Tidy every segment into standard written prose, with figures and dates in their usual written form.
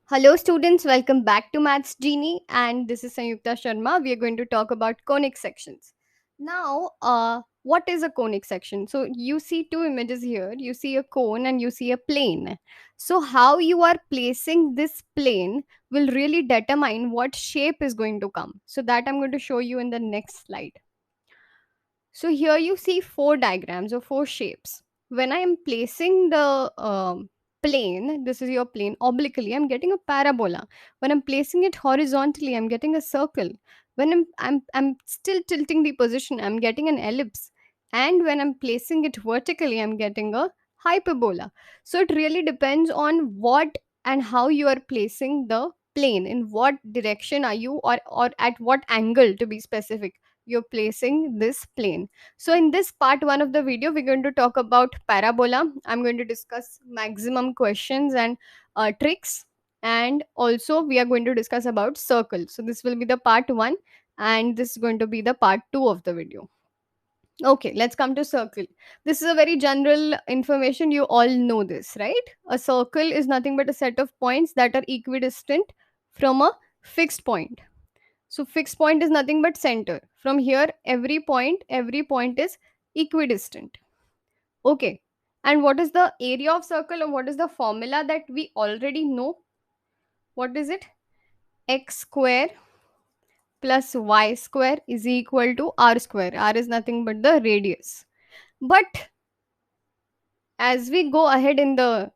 Hello, students. Welcome back to Maths Genie, and this is Sanyukta Sharma. We are going to talk about conic sections. Now, what is a conic section? So, you see two images here. You see a cone and you see a plane. So, how you are placing this plane will really determine what shape is going to come. So, that I'm going to show you in the next slide. So here you see four diagrams or four shapes. When I am placing the plane, this is your plane, obliquely, I'm getting a parabola. When I'm placing it horizontally, I'm getting a circle. When I'm still tilting the position, I'm getting an ellipse. And when I'm placing it vertically, I'm getting a hyperbola. So it really depends on what and how you are placing the plane. In what direction are you, or at what angle to be specific, you're placing this plane. So, in this part one of the video, we're going to talk about parabola. I'm going to discuss maximum questions and tricks, and also we are going to discuss about circle. So, this will be the part one, and this is going to be the part two of the video. Okay, let's come to circle. This is a very general information. You all know this, right? A circle is nothing but a set of points that are equidistant from a fixed point. So fixed point is nothing but center. From here, every point is equidistant. Okay. And what is the area of circle, or what is the formula that we already know? What is it? X square plus y square is equal to r square. R is nothing but the radius. But as we go ahead in the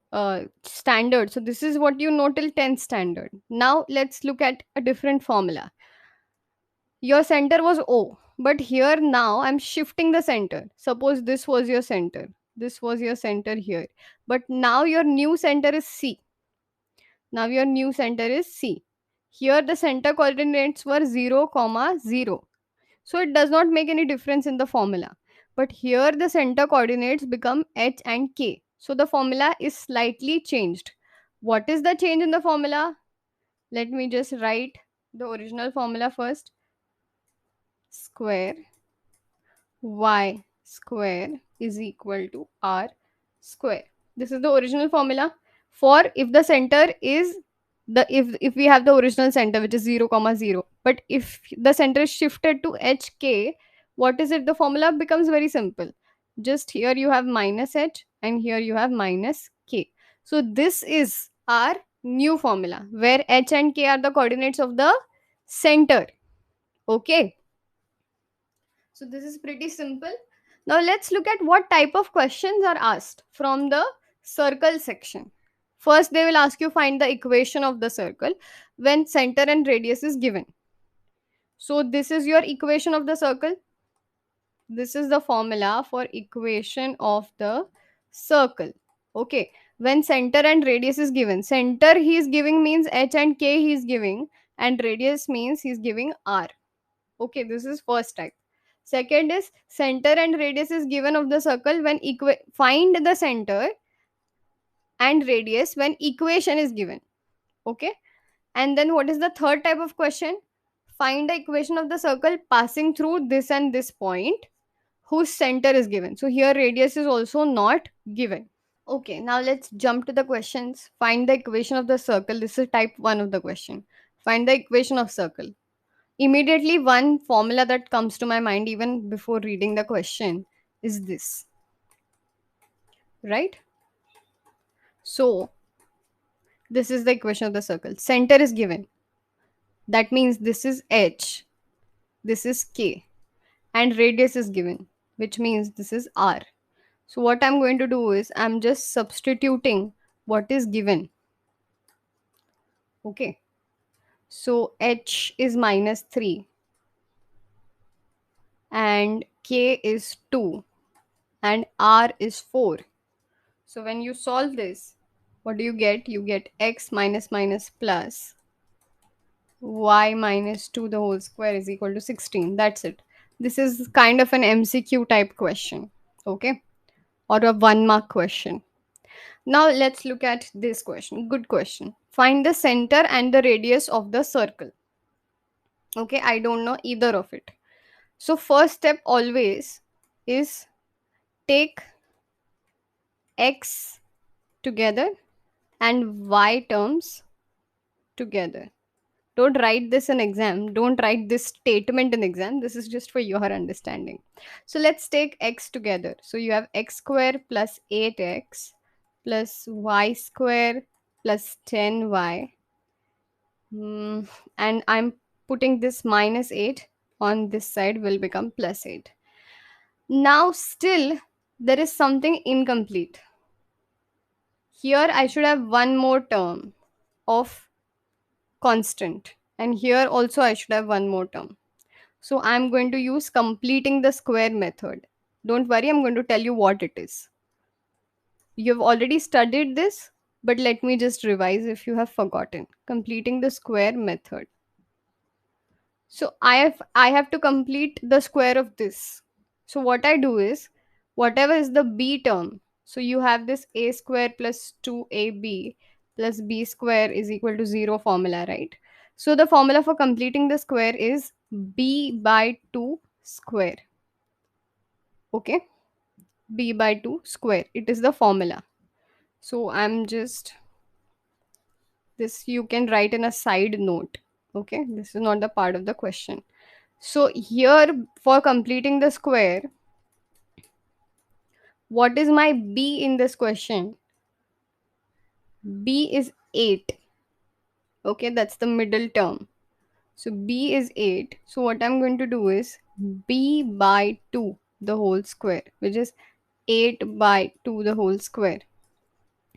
standard, so this is what you know till 10th standard. Now let's look at a different formula. Your center was O, but here now I'm shifting the center. Suppose this was your center. This was your center here. But now your new center is C. Now your new center is C. Here the center coordinates were 0, comma 0. So it does not make any difference in the formula. But here the center coordinates become H and K. So the formula is slightly changed. What is the change in the formula? Let me just write the original formula first. Square y square is equal to r square. This is the original formula for if the center is the if we have the original center, which is 0 comma 0, but if the center is shifted to hk, what is it? The formula becomes very simple. Just here you have minus h and here you have minus k. So this is our new formula where h and k are the coordinates of the center. Okay, so this is pretty simple. Now let's look at what type of questions are asked from the circle section. First, they will ask you find the equation of the circle when center and radius is given. So this is your equation of the circle. This is the formula for equation of the circle. Okay. When center and radius is given, center he is giving means h and k he is giving, and radius means he is giving r. Okay, this is first type. Second is center and radius is given of the circle when find the center and radius when equation is given. Okay, and then what is the third type of question? Find the equation of the circle passing through this and this point whose center is given. So here radius is also not given. Okay, now let's jump to the questions. Find the equation of the circle. This is type 1 of the question. Find the equation of circle. Immediately, one formula that comes to my mind even before reading the question is this, right? So, this is the equation of the circle. Center is given. That means this is h, this is k, and radius is given, which means this is r. So, what I'm going to do is I'm just substituting what is given. Okay. So, h is minus 3 and k is 2 and r is 4. So when you solve this, what do you get? You get x minus minus plus y minus 2 the whole square is equal to 16. That's it. This is kind of an MCQ type question. Okay. Or a 1 mark question. Now let's look at this question. Good question. Find the center and the radius of the circle. Okay. I don't know either of it. So first step always is take x together and y terms together. Don't write this in exam. Don't write this statement in exam. This is just for your understanding. So let's take x together. So you have x square plus 8x plus y square plus 10y. And I'm putting this minus 8 on this side will become plus 8. Now still there is something incomplete. Here I should have one more term of constant, and here also I should have one more term. So I'm going to use completing the square method. Don't worry, I'm going to tell you what it is. You've already studied this, but let me just revise if you have forgotten. Completing the square method. So I have to complete the square of this. So what I do is whatever is the b term. So you have this a square plus 2ab plus b square is equal to 0 formula, right? So the formula for completing the square is b by 2 square. Okay? B by 2 square. It is the formula. So I'm just, this you can write in a side note. Okay? This is not the part of the question. So here for completing the square, what is my b in this question? B is 8. Okay, that's the middle term. So b is 8. So what I'm going to do is b by 2 the whole square, which is 8 by 2 the whole square,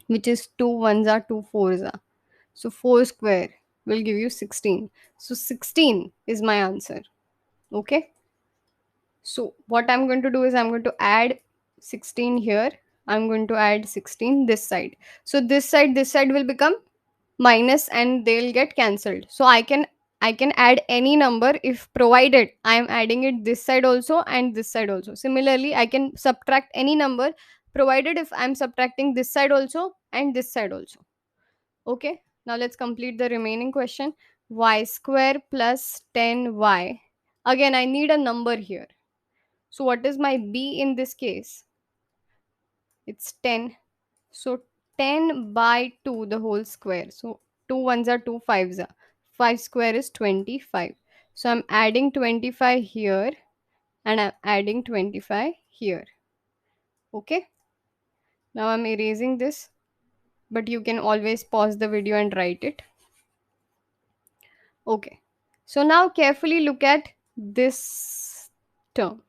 which is 2 ones are 2 fours are. So 4 square will give you 16. So 16 is my answer. Okay. So what I'm going to do is I'm going to add 16 here. I'm going to add 16 this side. So this side will become minus and they'll get cancelled. So I can add any number if provided I am adding it this side also and this side also. Similarly, I can subtract any number provided if I'm subtracting this side also and this side also. Okay, now let's complete the remaining question. Y square plus 10y. Again, I need a number here. So what is my b in this case? It's 10. So 10 by 2 the whole square. So 2 ones are 2 fives are. 5 square is 25. So I'm adding 25 here and I'm adding 25 here. Okay. Now I'm erasing this, but you can always pause the video and write it. Okay. So now carefully look at this term.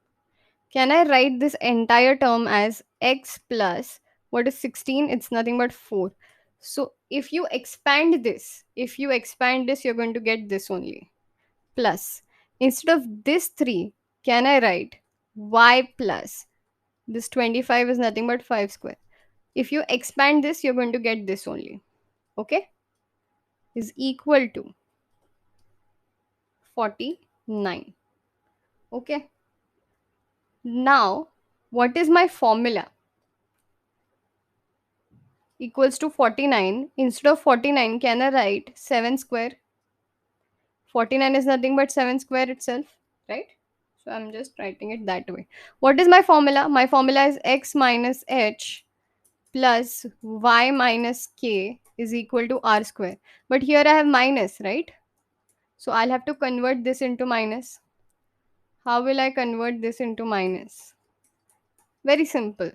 Can I write this entire term as x plus what is 16? It's nothing but 4. So if you expand this, you're going to get this only. Plus, instead of this 3, can I write y plus this 25 is nothing but 5 square. If you expand this, you're going to get this only. Okay? Is equal to 49. Okay? Now, what is my formula? Equals to 49. Instead of 49, can I write 7 square? 49 is nothing but 7 square itself, right? So I'm just writing it that way. What is my formula? My formula is x minus h plus y minus k is equal to r square. But here I have minus, right? So I'll have to convert this into minus. How will I convert this into minus? Very simple.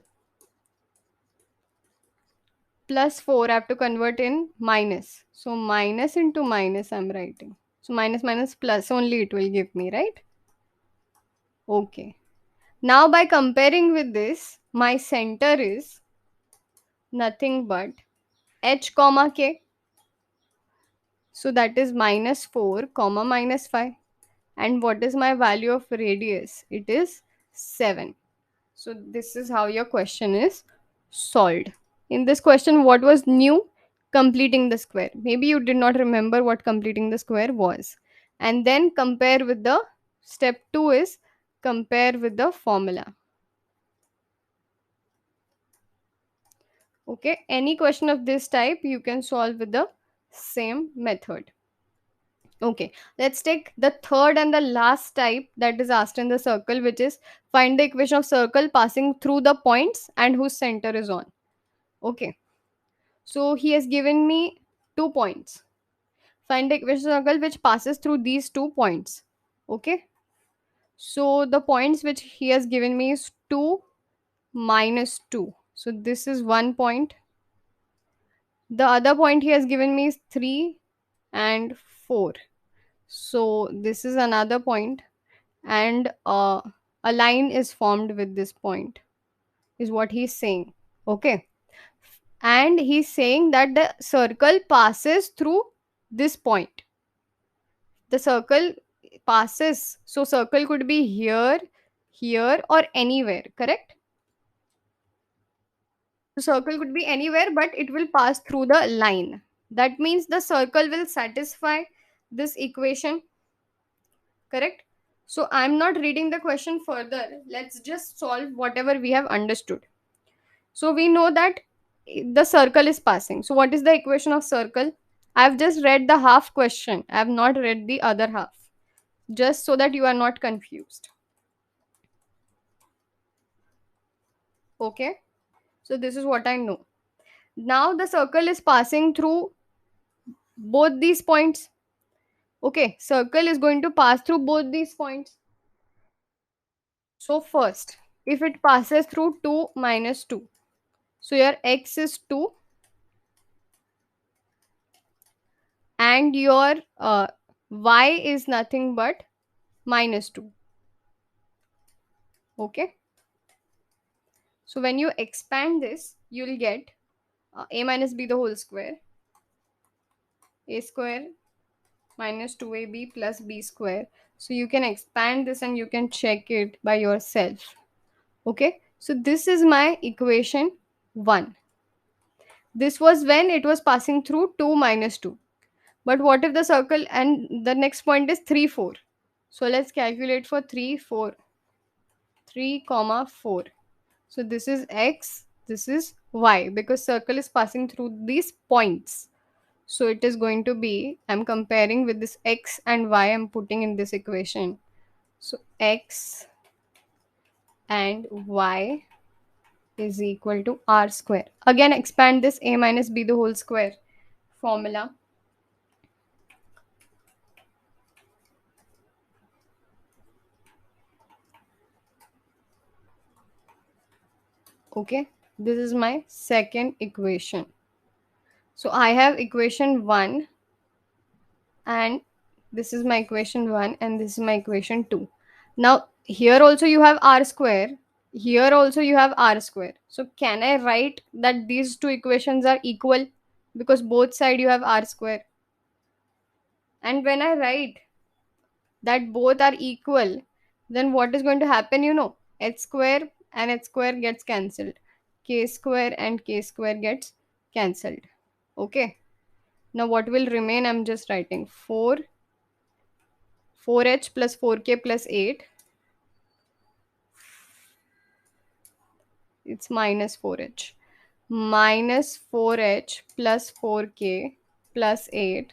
Plus 4 I have to convert in minus. So minus into minus I'm writing. So minus minus plus only it will give me, right? Okay. Now by comparing with this, my center is nothing but h comma k. So that is minus 4 comma minus 5. And what is my value of radius? It is 7. So this is how your question is solved. In this question, what was new? Completing the square. Maybe you did not remember what completing the square was. And then compare with the step 2 is compare with the formula. Okay, any question of this type you can solve with the same method. Okay, let's take the third and the last type that is asked in the circle, which is find the equation of circle passing through the points and whose center is on. Okay, so he has given me 2 points. Find the equation of circle which passes through these 2 points. Okay. So the points which he has given me is 2 minus 2. So this is 1 point. The other point he has given me is 3 and 4. So this is another point, and a line is formed with this point, is what he's saying. Okay. And he's saying that the circle passes through this point. The circle passes. So circle could be here, here, or anywhere, correct? The circle could be anywhere, but it will pass through the line. That means the circle will satisfy this equation, correct? So I'm not reading the question further. Let's just solve whatever we have understood. So we know that the circle is passing. So what is the equation of circle? I've just read the half question. I have not read the other half. Just so that you are not confused. Okay. So this is what I know. Now the circle is passing through both these points. Okay. Circle is going to pass through both these points. So first, if it passes through 2 minus 2. So your x is 2 and your y is nothing but minus 2. Okay. So when you expand this, you'll get a minus b the whole square, a square minus 2ab plus b square. So you can expand this and you can check it by yourself. Okay. So this is my equation 1. This was when it was passing through 2 minus 2. But what if the circle, and the next point is 3, 4. So let's calculate for 3, 4. 3 comma 4. So this is x, this is y, because circle is passing through these points. So it is going to be, I'm comparing with this x and y I'm putting in this equation. So x and y is equal to r square. Again, expand this a minus b the whole square formula. Okay, this is my second equation. So I have equation 1, and this is my equation 1, and this is my equation 2. Now here also you have r square, here also you have r square. So can I write that these two equations are equal, because both side you have r square? And when I write that both are equal, then what is going to happen, h square and h square gets cancelled, k square and k square gets cancelled. Okay. Now what will remain, I'm just writing 4h plus 4k plus 8, it's minus 4h, minus 4h plus 4k plus 8,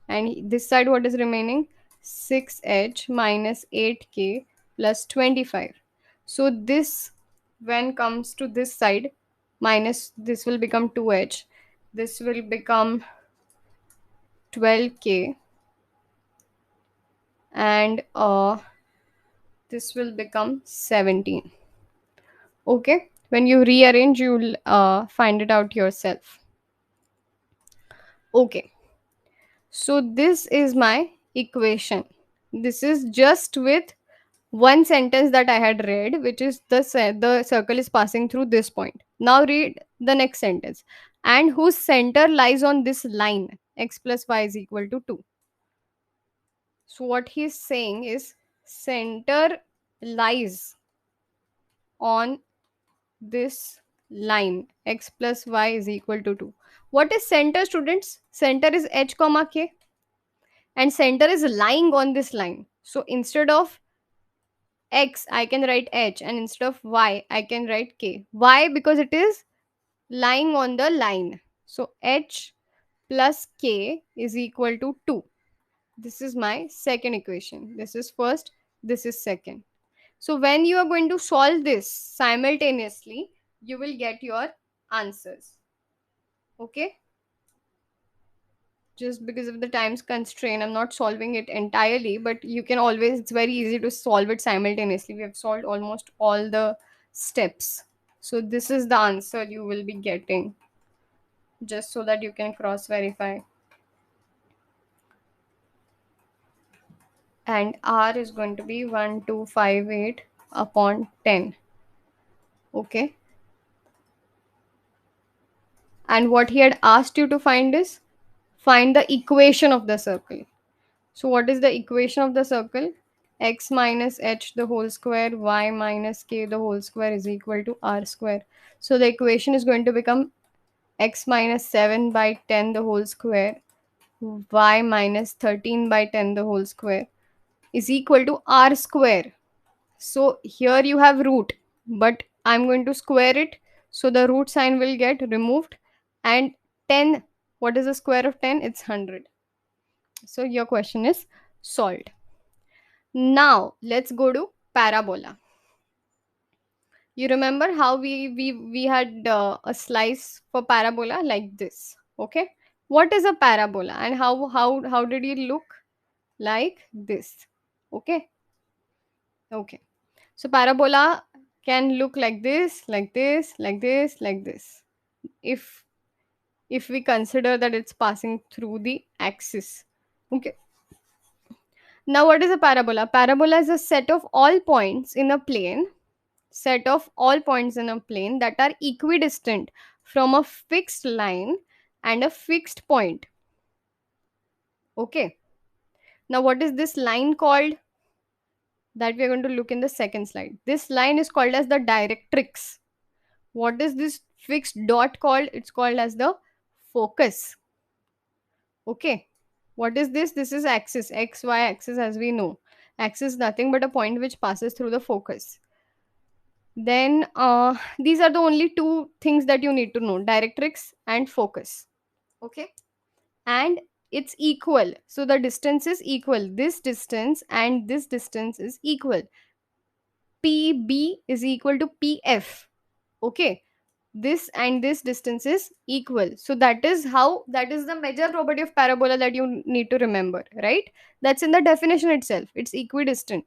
and this side what is remaining, 6h minus 8k plus 25. So this, when comes to this side, minus this will become 2h, this will become 12k, and this will become 17. Okay. When you rearrange, you'll find it out yourself. Okay. So this is my equation. This is just with one sentence that I had read, which is the circle is passing through this point. Now read the next sentence. And whose center lies on this line, x plus y is equal to 2. So what he's saying is center lies on this line, x plus y is equal to 2. What is center, students? Center is h comma k, and center is lying on this line. So instead of x I can write h, and instead of y I can write k. Why? Because it is lying on the line. So h plus k is equal to 2. This is my second equation. This is first, this is second. So when you are going to solve this simultaneously, you will get your answers. Okay. just because of the time's constraint, I'm not solving it entirely, but you can always, it's very easy to solve it simultaneously. We have solved almost all the steps. So this is the answer you will be getting, just so that you can cross verify. And R is going to be 1258 upon 10. Okay. And what he had asked you to find is find the equation of the circle. So what is the equation of the circle? X minus h the whole square, y minus k the whole square is equal to r square. So the equation is going to become x minus 7 by 10 the whole square, y minus 13 by 10 the whole square is equal to r square. So here you have root, but I'm going to square it. So the root sign will get removed. And 10, what is the square of 10? It's 100. So your question is solved. Now let's go to parabola. You remember how we had a slice for parabola like this. Okay. What is a parabola and how did it look like this? Okay. Okay. So parabola can look like this, like this, like this, like this. If if we consider that it's passing through the axis. Okay. Now what is a parabola? Parabola is a set of all points in a plane, set of all points in a plane that are equidistant from a fixed line and a fixed point. Okay. Now what is this line called? That we are going to look in the second slide. This line is called as the directrix. What is this fixed dot called? It's called as the focus. Okay. What is this? This is axis, xy axis, as we know. Axis is nothing but a point which passes through the focus. Then these are the only two things that you need to know: directrix and focus. Okay. And it's equal. So the distance is equal. This distance and this distance is equal. PB is equal to PF. Okay. This and this distance is equal. So that is how, that is the major property of parabola that you need to remember, right? That's in the definition itself. It's equidistant,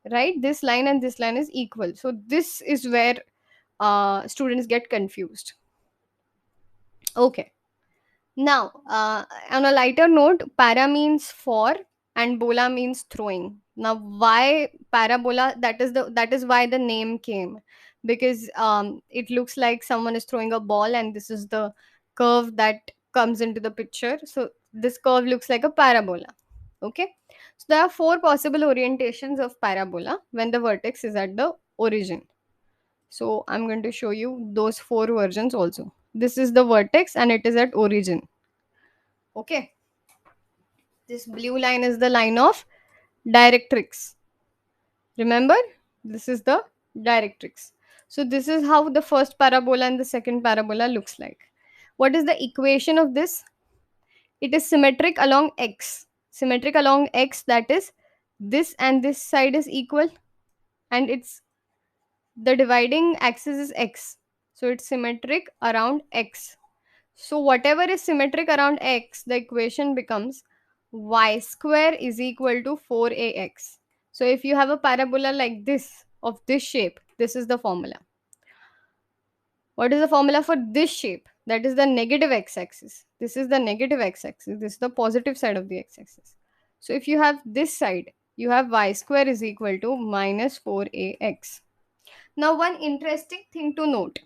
right? This line and this line is equal. So this is where students get confused. Okay. Now, on a lighter note, para means for and bola means throwing. Now, why parabola? That is why the name came, because it looks like someone is throwing a ball, and this is the curve that comes into the picture. So this curve looks like a parabola. Okay. So there are four possible orientations of parabola when the vertex is at the origin. So I'm going to show you those four versions also. This is the vertex and it is at origin. Okay. This blue line is the line of directrix. Remember, this is the directrix. So this is how the first parabola and the second parabola looks like. What is the equation of this? It is symmetric along x. Symmetric along x, that is, this and this side is equal, and it's the dividing axis is x. So it's symmetric around x. So whatever is symmetric around x, the equation becomes y square is equal to 4ax. So if you have a parabola like this, of this shape, this is the formula. What is the formula for this shape? That is the negative x-axis. This is the negative x-axis. This is the positive side of the x-axis. So if you have this side, you have y square is equal to minus 4ax. Now one interesting thing to note,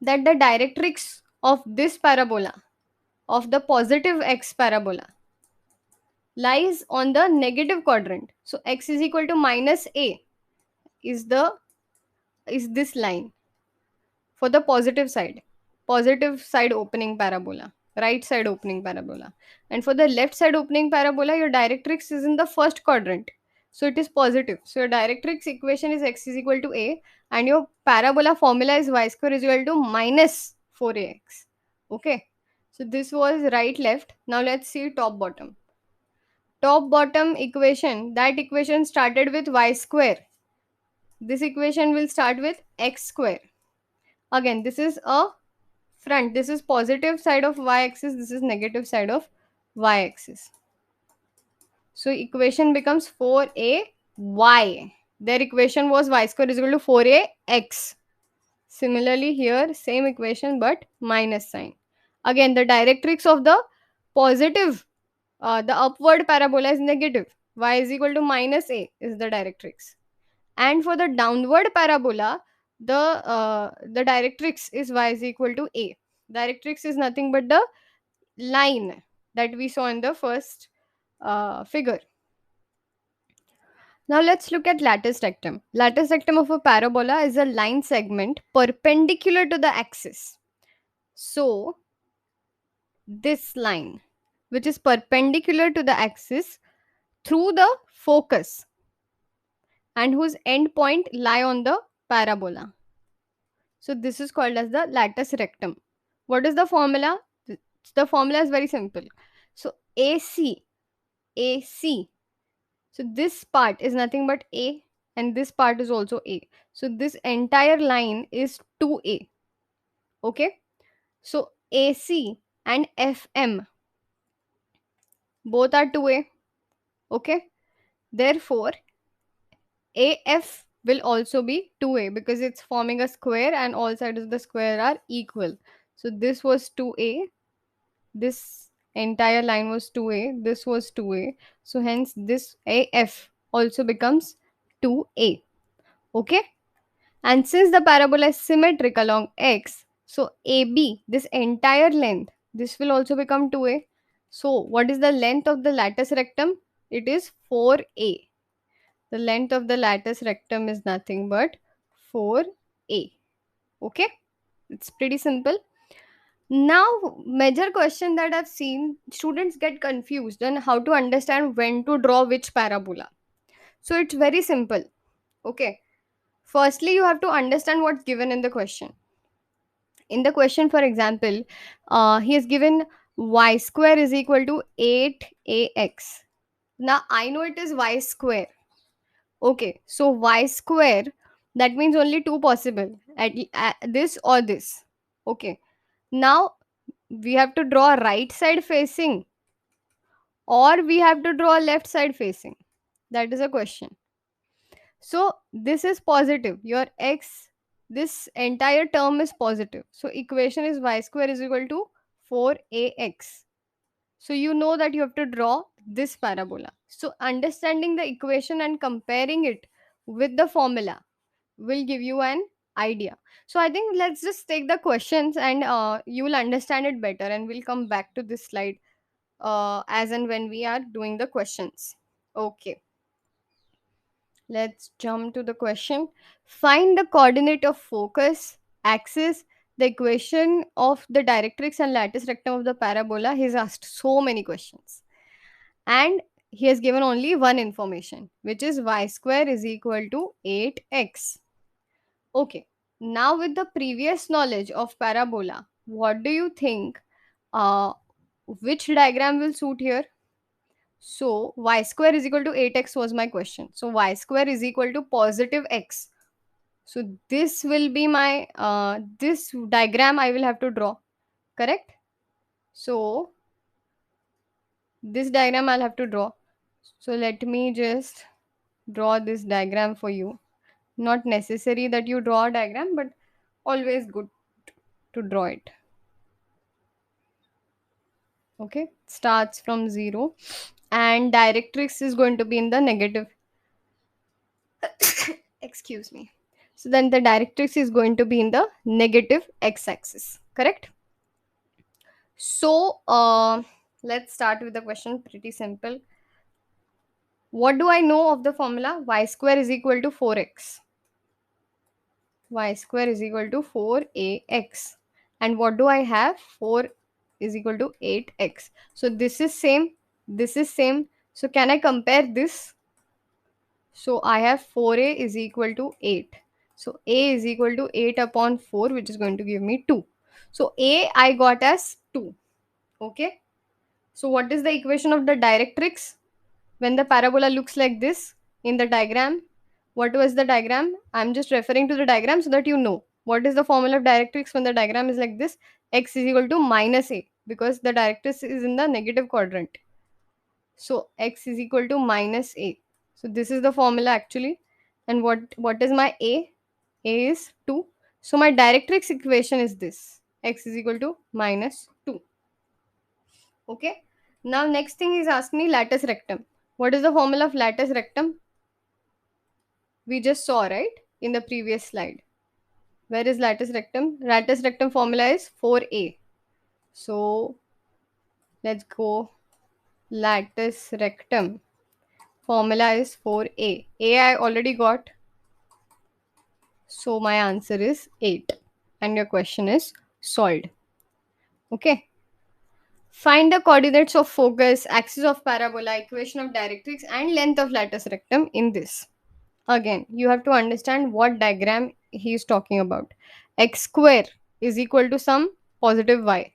that the directrix of this parabola, of the positive x parabola, lies on the negative quadrant. So x is equal to minus a is the is this line for the positive side opening parabola, right side opening parabola. And for the left side opening parabola, your directrix is in the first quadrant, so it is positive. So your directrix equation is x is equal to a, and your parabola formula is y square is equal to minus 4ax. Okay. So this was right left. Now let's see top bottom. Top bottom equation, that equation started with y square. This equation will start with x square. Again, this is a front. This is positive side of y-axis, this is negative side of y-axis. So equation becomes 4ay. Their equation was y square is equal to 4ax. Similarly here, same equation but minus sign. Again, the directrix of the positive, the upward parabola is negative. Y is equal to minus a is the directrix. And for the downward parabola, the directrix is y is equal to a. Directrix is nothing but the line that we saw in the first figure. Now let's look at lattice rectum. Lattice rectum of a parabola is a line segment perpendicular to the axis. So this line, which is perpendicular to the axis through the focus and whose end point lie on the parabola. So this is called as the lattice rectum. What is the formula? The formula is very simple. So AC. So this part is nothing but A and this part is also A. So this entire line is 2A. Okay. So AC and FM both are 2A. Okay. Therefore, AF will also be 2A because it's forming a square and all sides of the square are equal. So this was 2A. This entire line was 2A. This was 2A. So hence this AF also becomes 2A. Okay. And since the parabola is symmetric along x, so AB, this entire length, this will also become 2A. So what is the length of the lattice rectum? It is 4A. The length of the lattice rectum is nothing but 4A. Okay, it's pretty simple. Now, major question that I've seen, students get confused on how to understand when to draw which parabola. So it's very simple. Okay, firstly, you have to understand what's given in the question. In the question, for example, he has given y square is equal to 8ax. Now, I know it is y square. Okay, so y square, that means only two possible, at this or this. Okay, now we have to draw right side facing or we have to draw left side facing. That is a question. So this is positive. Your x, this entire term is positive. So equation is y square is equal to 4ax. So you know that you have to draw this parabola. So understanding the equation and comparing it with the formula will give you an idea. So I think let's just take the questions and you will understand it better, and we'll come back to this slide as and when we are doing the questions. Okay. Let's jump to the question. Find the coordinate of focus, axis, the equation of the directrix and lattice rectum of the parabola. He's asked so many questions. And he has given only one information, which is y square is equal to 8x. Okay. Now with the previous knowledge of parabola, what do you think? Which diagram will suit here? So y square is equal to 8x was my question. So y square is equal to positive x. So this will be my, this diagram I will have to draw, correct? So this diagram I'll have to draw. So let me just draw this diagram for you. Not necessary that you draw a diagram, but always good to draw it. Okay, starts from 0 and directrix is going to be in the negative. Excuse me. So then the directrix is going to be in the negative x-axis, correct? So let's start with the question. Pretty simple. What do I know of the formula? Y square is equal to 4x. Y square is equal to 4ax. And what do I have? 4 is equal to 8x. So this is same. This is same. So can I compare this? So I have 4a is equal to 8. So a is equal to 8 upon 4, which is going to give me 2. So a I got as 2. Okay. So what is the equation of the directrix? When the parabola looks like this in the diagram, what was the diagram? I'm just referring to the diagram so that you know What is the formula of directrix when the diagram is like this? X is equal to minus a, because the directrix is in the negative quadrant. So x is equal to minus a. So this is the formula actually. And what is my a? A is 2. So my directrix equation is this: x is equal to minus 2. Okay. Now next thing is ask me latus rectum. What is the formula of latus rectum? We just saw, right, in the previous slide. Where is latus rectum? Latus rectum formula is 4a. So let's go. Latus rectum formula is 4a. A I already got. So my answer is 8. And your question is solved. Okay. Find the coordinates of focus, axis of parabola, equation of directrix, and length of latus rectum in this. Again, you have to understand what diagram he is talking about. X square is equal to some positive y.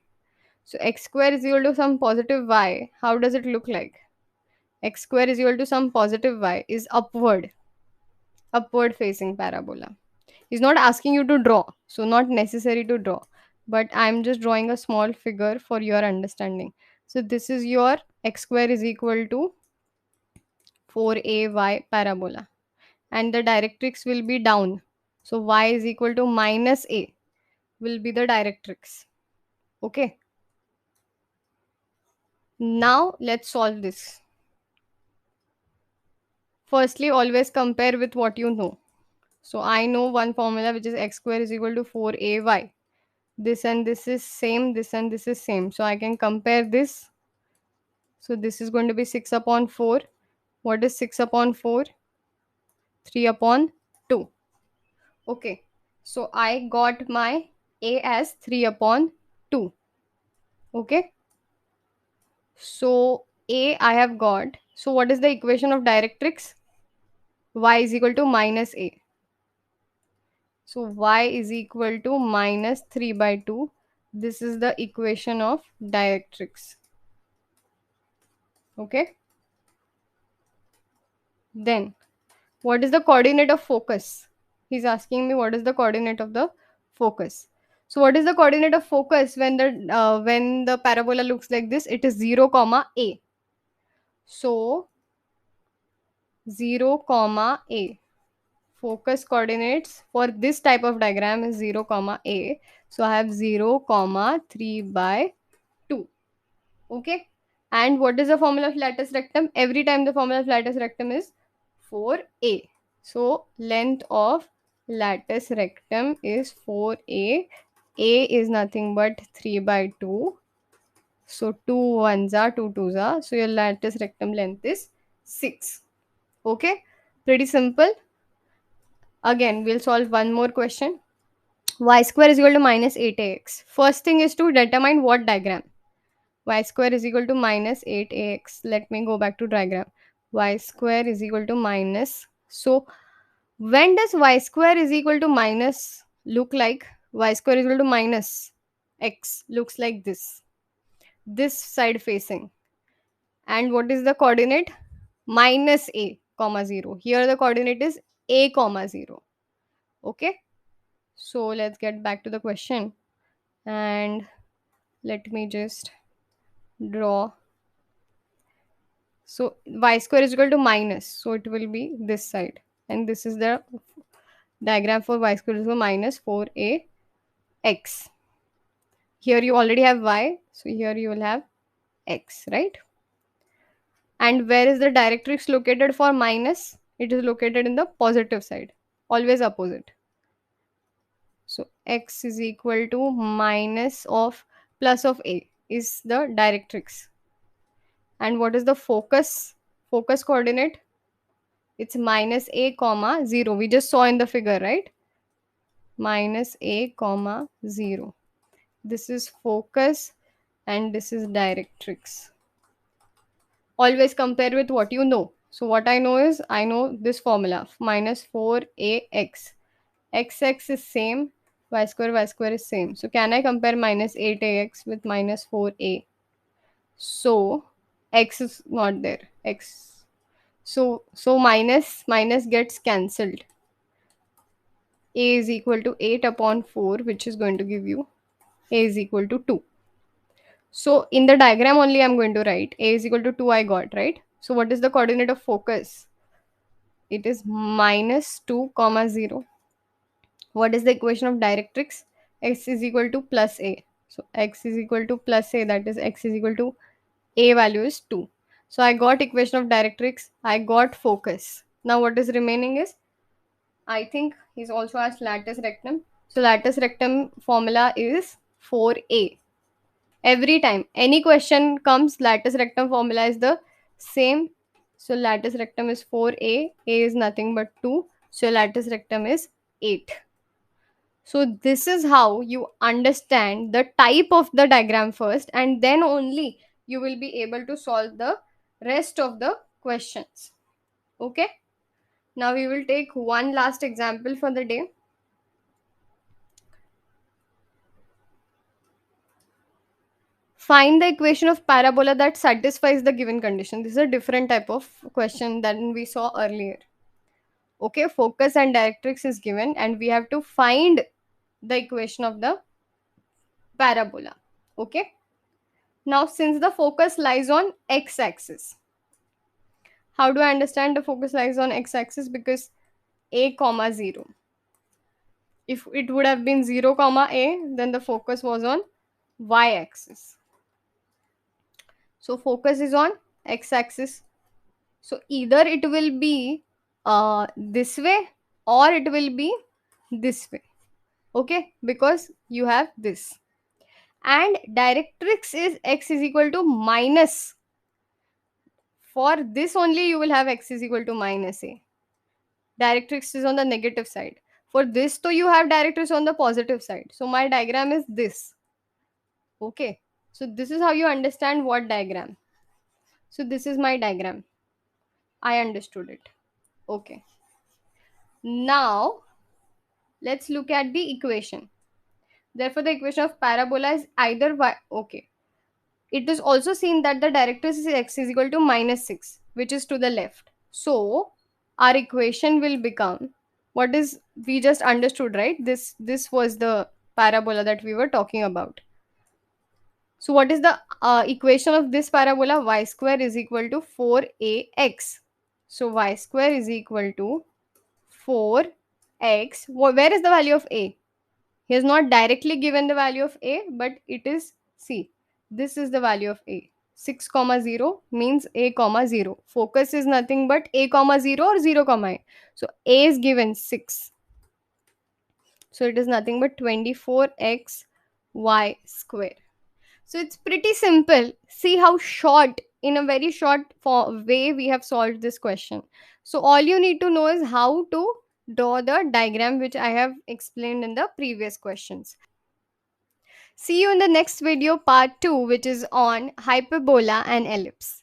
So x square is equal to some positive y. How does it look like? X square is equal to some positive y is upward facing parabola. He's not asking you to draw, so not necessary to draw. But I'm just drawing a small figure for your understanding. So this is your x square is equal to 4ay parabola. And the directrix will be down. So y is equal to minus a will be the directrix. Okay. Now let's solve this. Firstly, always compare with what you know. So I know one formula which is x square is equal to 4ay. This and this is same, this and this is same. So I can compare this. So this is going to be 6 upon 4. What is 6 upon 4? 3 upon 2. Okay. So I got my a as 3 upon 2. Okay. So a I have got. So what is the equation of directrix? Y is equal to minus a. So y is equal to minus 3 by 2. This is the equation of directrix. Okay. Then what is the coordinate of focus? He's asking me what is the coordinate of the focus. So what is the coordinate of focus when the parabola looks like this? It is 0 comma a. So 0 comma a. Focus coordinates for this type of diagram is 0 comma a. So I have 0 comma 3 by 2. Okay. And what is the formula of latus rectum? Every time the formula of latus rectum is 4a. So length of latus rectum is 4a. A is nothing but 3 by 2. So 2 ones are 2 twos are. So your latus rectum length is 6. Okay. Pretty simple. Again, we'll solve one more question. Y square is equal to minus 8ax. First thing is to determine what diagram. Y square is equal to minus 8ax. Let me go back to diagram. Y square is equal to minus. So when does y square is equal to minus look like? Y square is equal to minus x looks like this. This side facing. And what is the coordinate? Minus a comma 0. Here the coordinate is a comma 0. Okay. So let's get back to the question. And let me just draw. So y square is equal to minus. So it will be this side. And this is the diagram for y square is equal to minus 4ax. Here you already have y. So here you will have x, right? And where is the directrix located for minus? It is located in the positive side. Always opposite. So x is equal to minus of plus of a is the directrix. And what is the focus coordinate? It's minus a comma 0. We just saw in the figure, right? Minus a comma 0. This is focus and this is directrix. Always compare with what you know. So what I know is I know this formula minus 4ax. Xx is same, y square is same. So can I compare minus 8ax with minus 4a? So x is not there. X. So minus gets cancelled. A is equal to 8 upon 4, which is going to give you A is equal to 2. So in the diagram only I'm going to write A is equal to 2 I got, right? So what is the coordinate of focus? It is minus 2 comma 0. What is the equation of directrix? X is equal to plus A. So x is equal to plus A, that is x is equal to A value is 2. So I got equation of directrix, I got focus. Now what is remaining is, I think he's also asked latus rectum. So latus rectum formula is 4A. Every time any question comes, latus rectum formula is the same. So latus rectum is 4A, A is nothing but 2. So latus rectum is 8. So this is how you understand the type of the diagram first, and then only you will be able to solve the rest of the questions. Okay. Now we will take one last example for the day. Find the equation of parabola that satisfies the given condition. This is a different type of question than we saw earlier. Okay, focus and directrix is given, and we have to find the equation of the parabola. Okay. Now, since the focus lies on x axis, how do I understand the focus lies on x axis? Because a comma 0. If it would have been 0 comma a, then the focus was on y axis. So focus is on x axis. So either it will be this way or it will be this way. Okay, because you have this. And directrix is x is equal to minus. For this only you will have x is equal to minus a. Directrix is on the negative side. For this, so you have directrix on the positive side. So my diagram is this. Okay. So this is how you understand what diagram. So this is my diagram. I understood it. Okay. Now let's look at the equation. Therefore, the equation of parabola is either y. Okay. It is also seen that the directrix is x is equal to minus 6, which is to the left. So our equation will become, what is we just understood, right? This was the parabola that we were talking about. So what is the equation of this parabola? Y square is equal to 4ax. So y square is equal to 4x. Where is the value of a? He has not directly given the value of a, but it is, see, this is the value of a. 6 comma 0 means a comma 0. Focus is nothing but a comma 0 or 0 comma a. So a is given 6. So it is nothing but 24x y square. So it's pretty simple. See how short, in a very short way, we have solved this question. So all you need to know is how to draw the diagram which I have explained in the previous questions. See you in the next video, part 2, which is on hyperbola and ellipse.